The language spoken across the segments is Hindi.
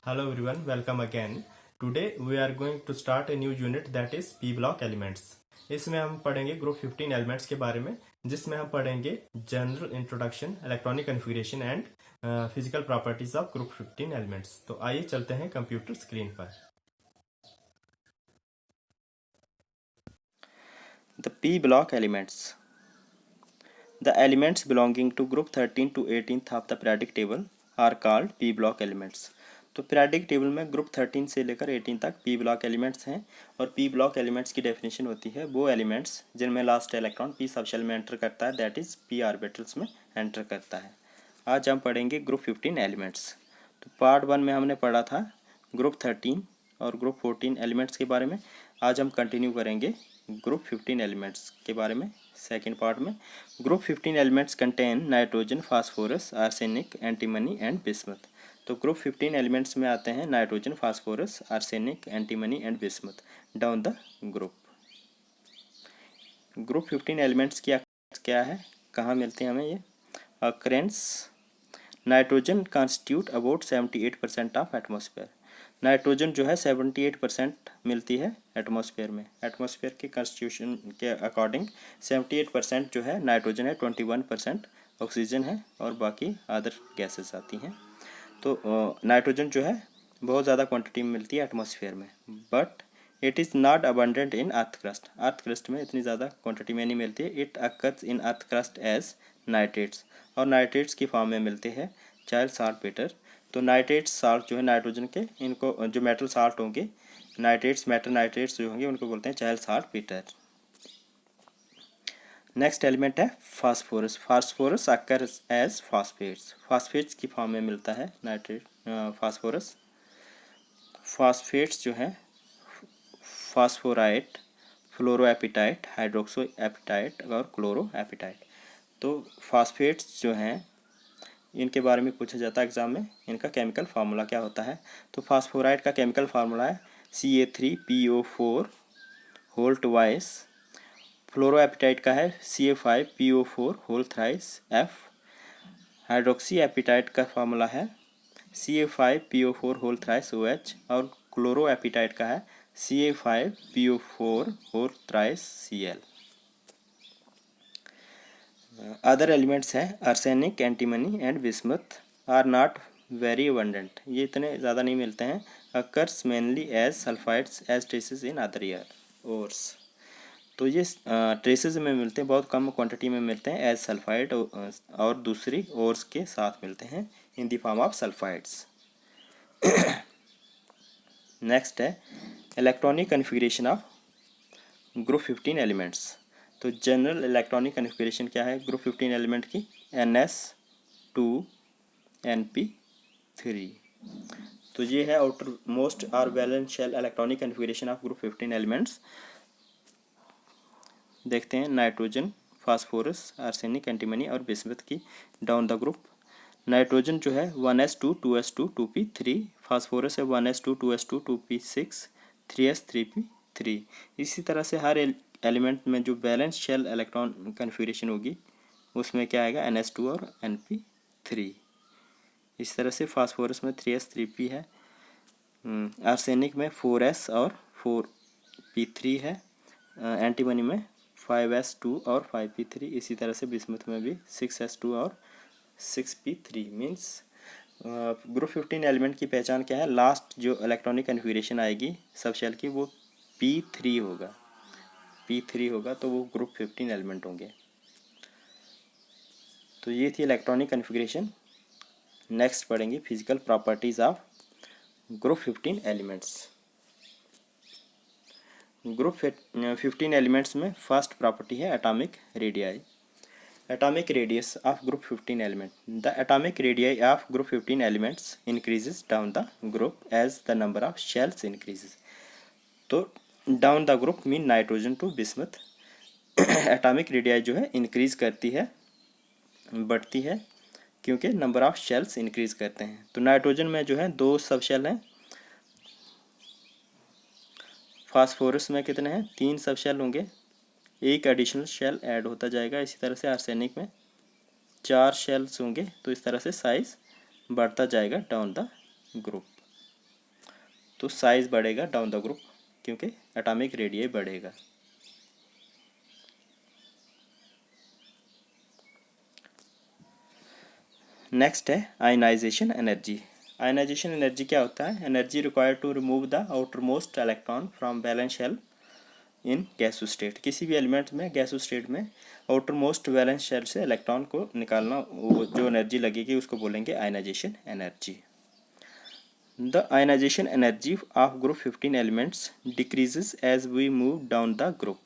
Hello everyone, welcome again. Today we are going to start a new unit that is P block elements. इसमें हम पढ़ेंगे ग्रुप 15 एलिमेंट्स के बारे में, जिसमें हम पढ़ेंगे general introduction, electronic configuration and physical properties of group 15 elements. तो आइए चलते हैं कंप्यूटर स्क्रीन पर। The P block elements. The elements belonging to group 13 to 18th of the periodic table are called P block elements. तो पीरियडिक टेबल में ग्रुप 13 से लेकर 18 तक पी ब्लॉक एलिमेंट्स हैं। और पी ब्लॉक एलिमेंट्स की डेफिनेशन होती है वो एलिमेंट्स जिनमें लास्ट इलेक्ट्रॉन पी सबशेल में एंटर करता है, दैट इज़ पी ऑर्बिटल्स में एंटर करता है। आज हम पढ़ेंगे ग्रुप 15 एलिमेंट्स। तो पार्ट 1 में हमने पढ़ा था ग्रुप 13 और ग्रुप 14 एलिमेंट्स के बारे में। आज हम कंटिन्यू करेंगे ग्रुप 15 एलिमेंट्स के बारे में। सेकेंड पार्ट में group 15 elements contain nitrogen, phosphorus, arsenic, antimony and bismuth. तो ग्रुप 15 एलिमेंट्स में आते हैं nitrogen, phosphorus, arsenic, antimony and bismuth down the group. Group 15 elements क्या है, कहाँ मिलते हैं हमें ये occurrence. Nitrogen constitute about 78% of atmosphere. Nitrogen जो है 78% मिलती है एटमॉस्फेयर में। एटमॉस्फेयर के कॉन्स्टिट्यूशन के अकॉर्डिंग 78% जो है नाइट्रोजन है, 21% ऑक्सीजन है और बाकी अदर गैसेस आती हैं। तो नाइट्रोजन जो है बहुत ज़्यादा क्वांटिटी में मिलती है एटमॉस्फेयर में, but it is not abundant in earth crust. Earth crust में इतनी ज़्यादा क्वांटिटी में नहीं मिलती है। It occurs in earth crust as nitrates, और नाइट्रेट्स की फॉर्म में मिलते हैं चाइल्ड साल्टपेटर। तो नाइट्रेट्स साल्ट जो है नाइट्रोजन के, इनको जो मेटल साल्ट होंगे, नाइट्रेट्स मेटल नाइट्रेट्स जो होंगे उनको बोलते हैं चाइल्ड साल्टपेटर। नेक्स्ट एलिमेंट है phosphorus. Phosphorus occurs as phosphates. Phosphates की फॉर्म में मिलता है नाइट्रेट फास्फोरस। फास्फेट्स जो है फास्फोराइट, फ्लोरोएपिटाइट, हाइड्रोक्सो एपिटाइट और क्लोरो एपिटाइट। तो फास्फेट्स जो हैं इनके बारे में पूछा जाता है एग्जाम में, इनका केमिकल फार्मूला क्या होता है। तो फास्फोराइट का केमिकल फार्मूला है Ca3PO4 होल ट्वाइस। फ्लोरोएपिटाइट का है Ca5PO4 whole thrice F। Hydroxy apatite का फार्मूला है Ca5PO4 होल थ्राइस OH। और क्लोरो एपिटाइट का है Ca5PO4 whole thrice Cl। Other elements हैं arsenic, antimony and bismuth are not very abundant. ये इतने ज़्यादा नहीं मिलते हैं। Occurs mainly as sulphides as traces in other ear ores. तो ये ट्रेसेस में मिलते हैं, बहुत कम क्वांटिटी में मिलते हैं एज सल्फाइड, और दूसरी ओर्स के साथ मिलते हैं in the form of sulphides. Next है electronic configuration of group 15 elements. तो जनरल इलेक्ट्रॉनिक कॉन्फ़िगरेशन क्या है ग्रुप 15 एलिमेंट की, NS2 NP3। तो ये है आउटर मोस्ट और valence shell electronic configuration of group 15 elements. देखते हैं नाइट्रोजन, फास्फोरस, आर्सेनिक, एंटीमनी और बिस्मथ की डाउन द ग्रुप। नाइट्रोजन जो है 1s2 2s2 2p3। फास्फोरस है 1s2 2s2 2p6 3s 3p3। इसी तरह से हर एलिमेंट में जो बैलेंस शेल इलेक्ट्रॉन कन्फिग्रेशन होगी उसमें क्या आएगा NS2 और NP3। इस तरह से फास्फोरस में 3s 3p है, आर्सेनिक में 4s और 4p3 है, एंटीमनी में 5s2 और 5p3। इसी तरह से बिस्मथ में भी 6s2 और 6p3। मीन्स ग्रुप 15 एलिमेंट की पहचान क्या है, लास्ट जो इलेक्ट्रॉनिक कन्फिग्रेशन आएगी सब शेल की वो p3 होगा। p3 होगा तो वो ग्रुप 15 एलिमेंट होंगे। तो ये थी इलेक्ट्रॉनिक कन्फिग्रेशन। नेक्स्ट पढ़ेंगे physical properties of group 15 elements. Group 15 elements में फर्स्ट प्रॉपर्टी है atomic radii. Atomic radius of group 15 element. The atomic radii of group 15 elements increases down the group as the number of shells increases. तो down the group mean nitrogen to bismuth. Atomic radii जो है इंक्रीज करती है, बढ़ती है, क्योंकि नंबर ऑफ शेल्स इंक्रीज करते हैं। तो नाइट्रोजन में जो है 2 सब शेल हैं, फास्फोरस में कितने हैं 3 सब शेल होंगे, एक एडिशनल शेल ऐड होता जाएगा। इसी तरह से आर्सेनिक में 4 शेल्स होंगे। तो इस तरह से साइज बढ़ता जाएगा डाउन द ग्रुप। तो साइज बढ़ेगा डाउन द ग्रुप, क्योंकि एटॉमिक रेडियस बढ़ेगा। नेक्स्ट है आयनाइजेशन एनर्जी। आयनाइजेशन एनर्जी क्या होता है? Energy required to remove the outer most electron from valence shell in gaseous state. किसी भी एलिमेंट में गैसो स्टेट में आउटर मोस्ट वैलेंस शेल से इलेक्ट्रॉन को निकालना, वो जो एनर्जी लगेगी उसको बोलेंगे ionization energy. The ionization energy of group 15 elements decreases as we move down the group.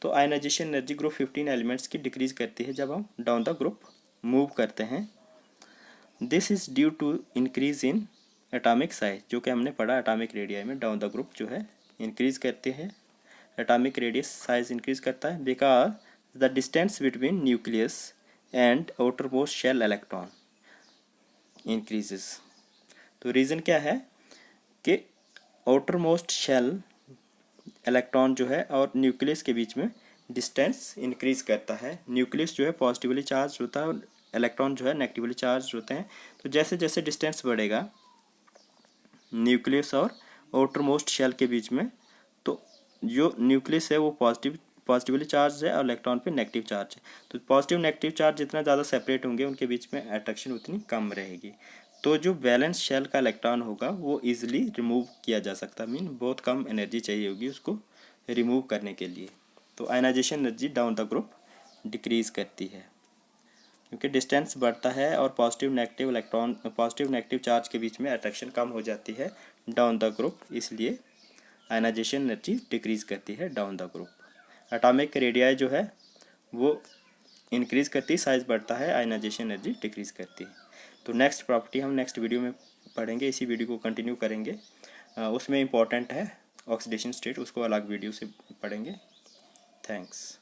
तो आयनाइजेशन एनर्जी ग्रुप 15 एलिमेंट्स की डिक्रीज करती है जब हम डाउन द ग्रुप मूव करते हैं। This is due to increase in atomic size, जो कि हमने पढ़ा एटॉमिक रेडियस में। डाउन द ग्रुप जो है इंक्रीज करते हैं, एटॉमिक रेडियस साइज इंक्रीज करता है, because the distance between nucleus and outermost shell electron increases. तो रीज़न क्या है कि आउटर मोस्ट शेल इलेक्ट्रॉन जो है और न्यूक्लियस के बीच में डिस्टेंस इंक्रीज करता है। न्यूक्लियस जो है पॉजिटिवली चार्ज होता है और इलेक्ट्रॉन जो है नेगेटिवली चार्ज होते हैं। तो जैसे जैसे डिस्टेंस बढ़ेगा न्यूक्लियस और आउटर मोस्ट शेल के बीच में, तो जो न्यूक्लियस है वो पॉजिटिवली चार्ज है और इलेक्ट्रॉन पे नेगेटिव चार्ज है। तो पॉजिटिव नेगेटिव चार्ज जितना ज़्यादा सेपरेट होंगे उनके बीच में अट्रैक्शन उतनी कम रहेगी। तो जो बैलेंस शेल का इलेक्ट्रॉन होगा वो इजीली रिमूव किया जा सकता है, मीन बहुत कम एनर्जी चाहिए होगी उसको रिमूव करने के लिए। तो ionization energy down the group decrease करती है, क्योंकि डिस्टेंस बढ़ता है और पॉजिटिव नेगेटिव चार्ज के बीच में अट्रैक्शन कम हो जाती है डाउन द ग्रुप, इसलिए आयनाइजेशन एनर्जी डिक्रीज करती है down the group. Atomic radius जो है वो इंक्रीज करती है, साइज बढ़ता है, आयनाइजेशन एनर्जी डिक्रीज करती है। तो नेक्स्ट प्रॉपर्टी हम नेक्स्ट वीडियो में पढ़ेंगे, इसी वीडियो को कंटिन्यू करेंगे। उसमें इम्पॉर्टेंट है ऑक्सीडेशन स्टेट, उसको अलग वीडियो से पढ़ेंगे। थैंक्स।